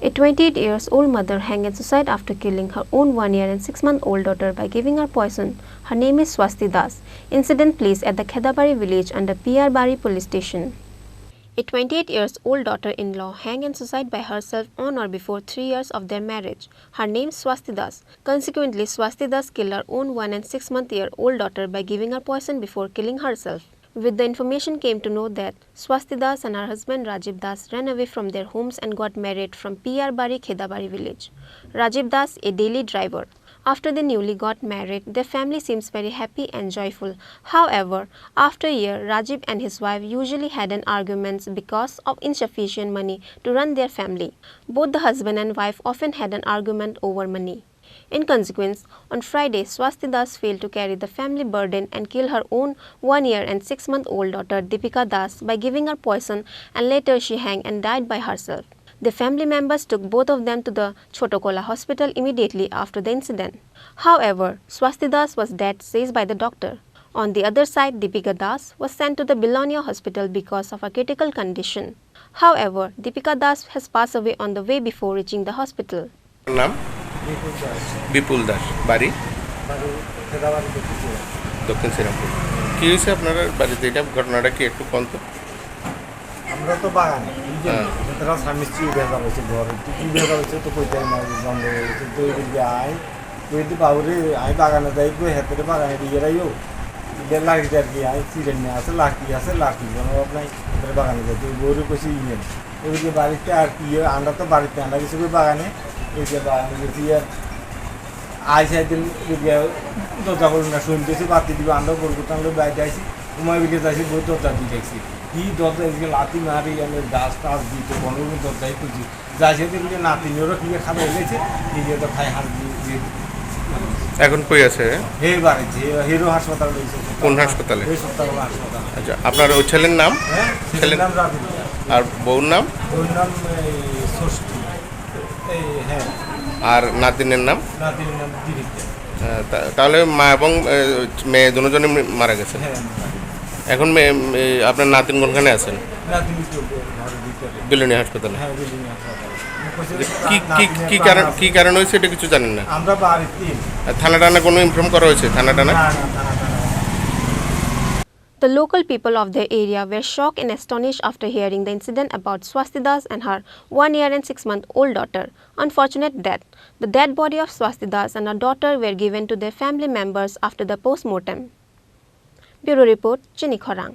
A 28-year-old mother hanged in suicide after killing her own 1 year and 6-month-old daughter by giving her poison. Her name is Swasti Das. Incident placed at the Khedabari village under PR Bari police station. A 28-year-old daughter-in-law hanged in suicide by herself on or before 3 years of their marriage. Her name is Swasti Das. Consequently, Swasti Das killed her own 1 and 6-month-old daughter by giving her poison before killing herself. With the information came to know that Swasti Das and her husband Rajiv Das ran away from their homes and got married from PR Bari Khedabari village. Rajiv Das, a daily driver. After they newly got married, their family seems very happy and joyful. However, after a year, Rajiv and his wife usually had an argument because of insufficient money to run their family. Both the husband and wife often had an argument over money. In consequence, on Friday, Swasti Das failed to carry the family burden and killed her own 1 year and 6-month-old daughter Deepika Das by giving her poison, and later she hanged and died by herself. The family members took both of them to the Chotokola hospital immediately after the incident. However, Swasti Das was dead, says by the doctor. On the other side, Deepika Das was sent to the Bilonia hospital because of a critical condition. However, Deepika Das has passed away on the way before reaching the hospital. নাম বিপুল দাস বাড়ি দক্ষিণ শ্রীরামপুর। কি হয়েছে আপনার বাড়িতে? এটা ঘটনাটা কি একটু কোন তো? আমরা তো বাগানে তারা স্বামী স্ত্রী বেজা হয়েছে ঘরে কি বেজা হয়েছে তো কইতে বন্ধ হয়েছে তো আয় কইতে বাবুরে আয় বাগানে যাই কই হাতে বাগানে দিয়ে রাইও লাঠি আর কি আয় চিড়ে নিয়ে আসে লাঠি কোনো আপনার বাগানে যাই গরু কষি ইয়ে ওইদিকে বাড়িতে আর কি আমরা তো বাড়িতে আমরা কিছু বাগানে এই যে বাগানে গেছি আর আয় সাইদিন দরজা করুন না শুনতেছি বাতি দিবে আমরা গরু টানলে বাইরে আসি ঘুমাই বিকে যাইছি বই দরজা দিয়ে দেখছি কি দরজা এদিকে লাঠি মারি আমি গাছ টাছ দিতে বন্ধ দরজায় খুঁজি যাইছে দেখলে নাতিনেরও কি খাবার গেছে নিজে তো খাই হাত দিয়ে এখন কই আছে? হে বাড়িতে হিরো হাসপাতাল রয়েছে। কোন হাসপাতালে? হাসপাতাল। আচ্ছা, আপনার ওই ছেলের নাম? ছেলের নাম রাজীব আর বউর নাম? বউর নাম ষষ্ঠী। হ্যাঁ। আর নাতিনের নাম? নাতিনের নাম দিদিকা। তাহলে মা এবং মেয়ে দুজনে মারা গেছে। হ্যাঁ। এখন আপনার নাতিন কোনখানে আছেন? নাতিন বিলোনিয়া হাসপাতালে। হ্যাঁ, বিলোনিয়া হাসপাতালে। কি কারণ হয়েছে এটা কিছু জানেন না? আমরা বাড়িতে থানা টানা কোনো ইনফর্ম করা হয়েছে? থানা টানা? The local people of the area were shocked and astonished after hearing the incident about Swasti Das and her 1 year and 6-month-old daughter. Unfortunate death. The dead body of Swasti Das and her daughter were given to their family members after the post-mortem. Bureau Report, Chini, Khorang.